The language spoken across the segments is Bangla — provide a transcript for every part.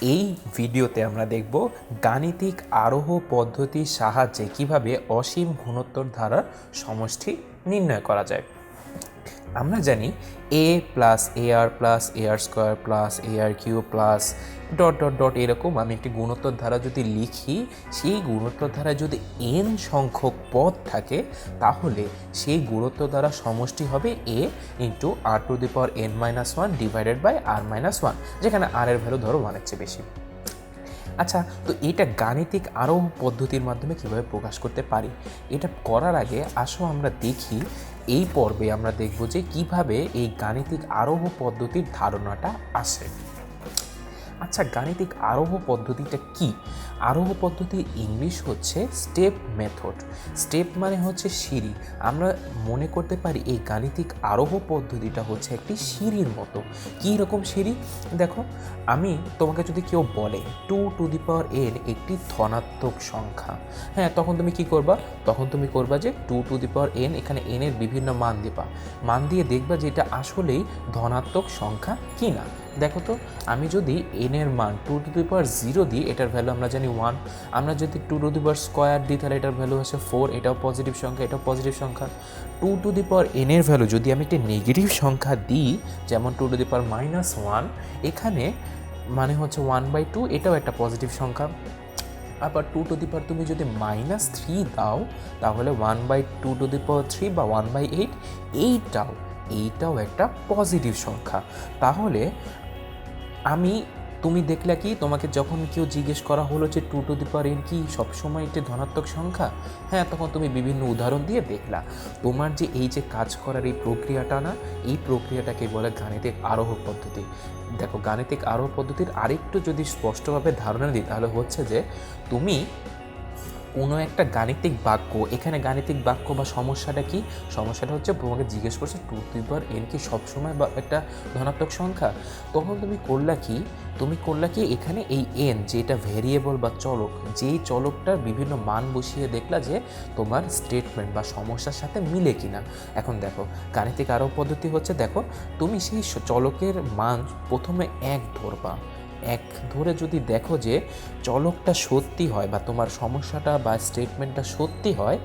এই ভিডিওতে আমরা দেখব গাণিতিক আরোহ পদ্ধতির সাহায্যে কিভাবে অসীম ঘনত্বর ধারার সমষ্টি নির্ণয় করা যায়। আমরা জানি a plus a r square plus a r cube plus dot dot dot এরকম আমি একটি গুণোত্তর ধারা যদি লিখি, সেই গুণোত্তর ধারায় যদি এন সংখ্যক পদ থাকে তাহলে সেই গুণোত্তর দ্বারা সমষ্টি হবে a into r to the power n minus one divided by r minus one, যেখানে আর এর ভ্যালু ধরো ওয়ানের চেয়ে বেশি। আচ্ছা, তো এটা গাণিতিক আরোহ পদ্ধতির মাধ্যমে কীভাবে প্রকাশ করতে পারি, এটা করার আগে আসো আমরা দেখি এই পর্বে আমরা দেখব যে কিভাবে এই গাণিতিক আরোহ পদ্ধতির ধারণাটা আসে। আচ্ছা, গাণিতিক আরোহ পদ্ধতিটা কি? আরোহ পদ্ধতির ইংলিশ হচ্ছে স্টেপ মেথড। স্টেপ মানে হচ্ছে সিঁড়ি। আমরা মনে করতে পারি এই গাণিতিক আরোহ পদ্ধতিটা হচ্ছে একটি সিঁড়ির মতো। কী রকম সিঁড়ি? দেখো, আমি তোমাকে যদি কেউ বলে 2 টু দি পাওয়ার এন একটি ধনাত্মক সংখ্যা, হ্যাঁ, তখন তুমি কি করবা? তখন তুমি করবা যে 2 টু দি পাওয়ার এন, এখানে এনের বিভিন্ন মান দিবা, মান দিয়ে দেখবা যে এটা আসলেই ধনাত্মক সংখ্যা কি না। দেখো তো, আমি যদি এনের মান 2 টু দি পাওয়ার 0 দিই, এটার ভ্যালু আমরা জানি 1। আমরা যদি 2 টু দি পাওয়ার স্কোয়ার দিই তাহলে এটার ভ্যালু হচ্ছে 4, এটাও পজিটিভ সংখ্যা, এটাও পজিটিভ সংখ্যা। 2 টু দি পাওয়ার এনের ভ্যালু যদি আমি একটি নেগেটিভ সংখ্যা দিই, যেমন 2 টু দি পাওয়ার মাইনাস 1, এখানে মানে হচ্ছে 1/2, এটাও একটা পজিটিভ সংখ্যা। আবার 2 টু দি পাওয়ার তুমি যদি -3 দাও তাহলে 1/2 টু দি পাওয়ার 3 বা 1/8, এইটাও একটা পজিটিভ সংখ্যা। তাহলে তুমি দেখলে কি, তোমাকে যখন কেউ জিজ্ঞেস করা হলো যে 2 টু দি পাওয়ার এন কি সবসময় একটি ধনাত্মক সংখ্যা, হ্যাঁ, তখন তুমি বিভিন্ন উদাহরণ দিয়ে দেখলা। তোমার যে এই যে কাজ করার এই প্রক্রিয়াটা না, এই প্রক্রিয়াটাকে বলে গাণিতিক আরোহ পদ্ধতি। দেখো, গাণিতিক আরোহ পদ্ধতির আরেকটু যদি স্পষ্টভাবে ধারণা দিই তাহলে হচ্ছে যে তুমি কোনো একটা গাণিতিক বাক্য, এখানে গাণিতিক বাক্য বা সমস্যাটা কি? সমস্যাটা হচ্ছে তোমাকে জিজ্ঞেস করছে 2 টু দি পাওয়ার এন কি সবসময় বা একটা ধনাত্মক সংখ্যা। তখন তুমি করলা কি এখানে এই এন যেটা ভেরিয়েবল বা চলক, যেই চলকটার বিভিন্ন মান বসিয়ে দেখলা যে তোমার স্টেটমেন্ট বা সমস্যার সাথে মিলে কিনা। এখন দেখো, গাণিতিক আরোহ পদ্ধতি হচ্ছে, দেখো তুমি সেই চলকের মান প্রথমে 1 ধরবা, 1 ধরে যদি দেখো যে চলকটা সত্যি হয় বা তোমার সমস্যাটা বা স্টেটমেন্টটা সত্যি হয়,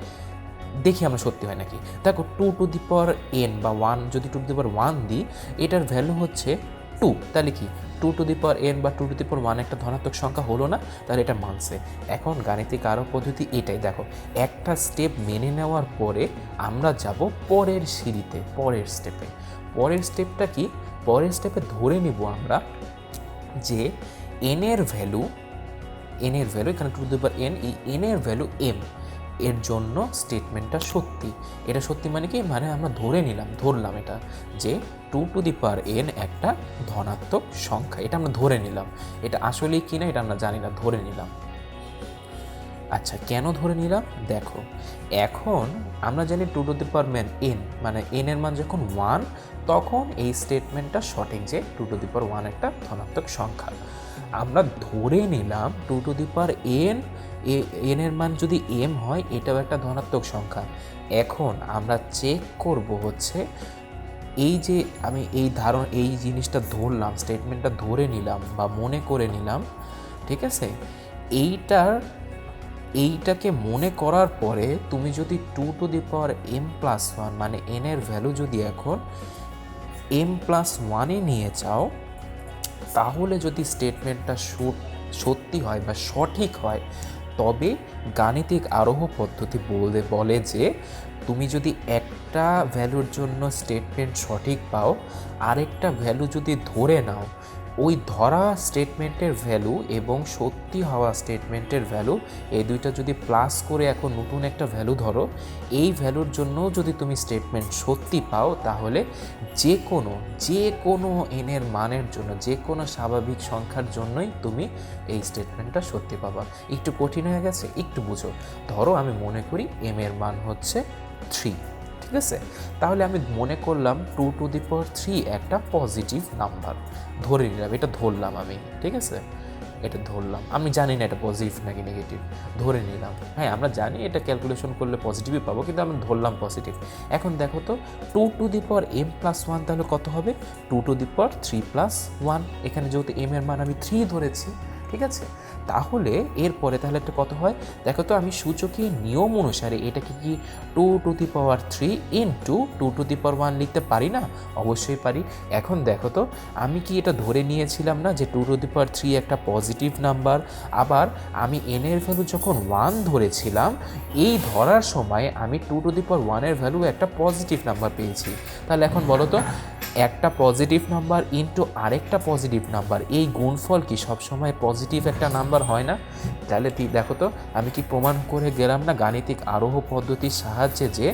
দেখি আমরা সত্যি হয় নাকি। দেখো, 2 টু দি পাওয়ার এন বা 1 যদি 2 টু দি পাওয়ার 1 দিই, এটার ভ্যালু হচ্ছে 2, তাহলে কি 2 টু দি পাওয়ার এন বা 2 টু দি পাওয়ার 1 একটা ধনাত্মক সংখ্যা হলো না? তাহলে এটা মানছে। এখন গাণিতিক আরোহ পদ্ধতি এটাই। দেখো, একটা স্টেপ মেনে নেওয়ার পরে আমরা যাব পরের সিঁড়িতে, পরের স্টেপটা কি? পরের স্টেপে ধরে নিব আমরা যে এনের ভ্যালু এখানে 2 টু দি পাওয়ার এন, এই এনের ভ্যালু এম, এর জন্য স্টেটমেন্টটা সত্যি। এটা সত্যি মানে কি? মানে আমরা ধরলাম এটা যে 2 টু দি পাওয়ার এন একটা ধনাত্মক সংখ্যা, এটা আমরা ধরে নিলাম। এটা আসলেই কিনা এটা আমরা জানি না, ধরে নিলাম। আচ্ছা, কেন ধরে নিলাম? দেখো, এখন আমরা জানি 2 টু দি পাওয়ার এন মানে এন এর মান যখন 1, তখন এই স্টেটমেন্টটা সঠিক যে 2 টু দি পাওয়ার 1 একটা ধনাত্মক সংখ্যা। আমরা ধরে নিলাম 2 টু দি পাওয়ার এন, এর মান যদি এম হয়, এটাও একটা ধনাত্মক সংখ্যা। এখন আমরা চেক করব হচ্ছে এই যে আমি এই জিনিসটা ধরলাম, স্টেটমেন্টটা ধরে নিলাম বা মনে করে নিলাম, ঠিক আছে? এইটাকে মনে করার পরে তুমি যদি 2 to the power M plus 1 মানে এন এর ভ্যালু যদি এখন এম প্লাস 1-এ নিয়ে যাও, তাহলে যদি স্টেটমেন্টটা সত্যি হয় বা সঠিক হয়, তবে গাণিতিক আরোহ পদ্ধতি বলে যে তুমি যদি একটা ভ্যালুর জন্য স্টেটমেন্ট সঠিক পাও, আরেকটা ভ্যালু যদি ধরে নাও, ওই ধরা স্টেটমেন্টের ভ্যালু এবং সত্যি হওয়া স্টেটমেন্টের ভ্যালু, এই দুইটা যদি প্লাস করে এখন নতুন একটা ভ্যালু ধরো, এই ভ্যালুর জন্যও যদি তুমি স্টেটমেন্ট সত্যি পাও, তাহলে যে কোনো এনের মানের জন্য, যে কোনো স্বাভাবিক সংখ্যার জন্যই তুমি এই স্টেটমেন্টটা সত্যি পাবা। একটু কঠিন হয়ে গেছে, একটু বুঝো। ধরো আমি মনে করি এম এর মান হচ্ছে 3, ঠিক আছে? তাহলে আমি মনে করলাম 2 টু দি পাওয়ার 3 একটা পজিটিভ নাম্বার, ধরে নিলাম, এটা ধরলাম আমি, ঠিক আছে? এটা ধরলাম, আমি জানি না এটা পজিটিভ নাকি নেগেটিভ, ধরে নিলাম। হ্যাঁ, আমরা জানি এটা ক্যালকুলেশন করলে পজিটিভই পাবো, কিন্তু আমি ধরলাম পজিটিভ। এখন দেখো তো 2m+1 তাহলে কত হবে? 2^3+1। এখানে যেহেতু m এর মান আমি 3 ধরেছি, ঠিক আছে? তাহলে এরপরে তাহলে একটা কত হয় দেখো তো, আমি সূচকীয় নিয়ম অনুসারে এটাকে কি 2^3 ইন্টু 2^1 লিখতে পারি না? অবশ্যই পারি। এখন দেখো তো, আমি কি এটা ধরে নিয়েছিলাম না যে 2^3 একটা পজিটিভ নাম্বার, আবার আমি n এর ভ্যালু যখন 1 ধরেছিলাম, এই ধরার সময় আমি 2^1 এর ভ্যালু একটা পজিটিভ নাম্বার পেয়েছি। তাহলে এখন বলো তো, একটা পজিটিভ নাম্বার ইন্টু আরেকটা পজিটিভ নাম্বার, এই গুণফল কি সবসময় পজিটিভ একটা নাম্বার হয় না? তাহলে দেখো তো, আমি কি প্রমাণ করে গেলাম না গাণিতিক আরোহ পদ্ধতির সাহায্যে যে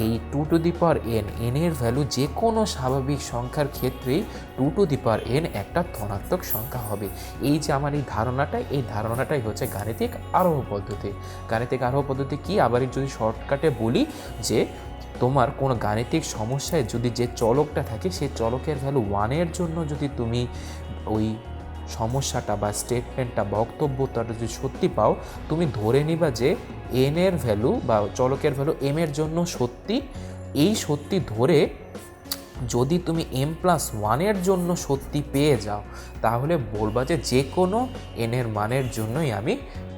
এই 2n এর ভ্যালু যে কোনো স্বাভাবিক সংখ্যার ক্ষেত্রেই 2n একটা ধনাত্মক সংখ্যা হবে। এই যে আমার এই ধারণাটাই হচ্ছে গাণিতিক আরোহ পদ্ধতি। গাণিতিক আরোহ পদ্ধতি কি, আবার যদি শর্টকাটে বলি যে তোমার কোনো গাণিতিক সমস্যায় যদি যে চলকটা থাকে সেই চলকের ভ্যালু 1 এর জন্য যদি তুমি ওই সমস্যাটা বা স্টেটমেন্টটা বক্তব্যটা যদি সত্যি পাও, তুমি ধরে নিবা যে n এর ভ্যালু বা চলকের ভ্যালু m এর জন্য সত্যি। এই সত্যি ধরে যদি তুমি m+1 এর জন্য সত্যি পেয়ে যাও, তাহলে বলবা যে যে কোনো n এর মানের জন্যই আমি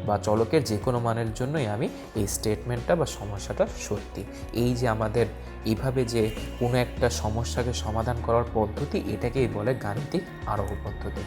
বা চলকের যে কোনো মানের জন্যই আমি এই স্টেটমেন্টটা বা সমস্যাটা সত্যি। এই যে আমাদের এইভাবে যে কোনো একটা সমস্যাকে সমাধান করার পদ্ধতি, এটাকেই বলে গাণিতিক আরোহ পদ্ধতি।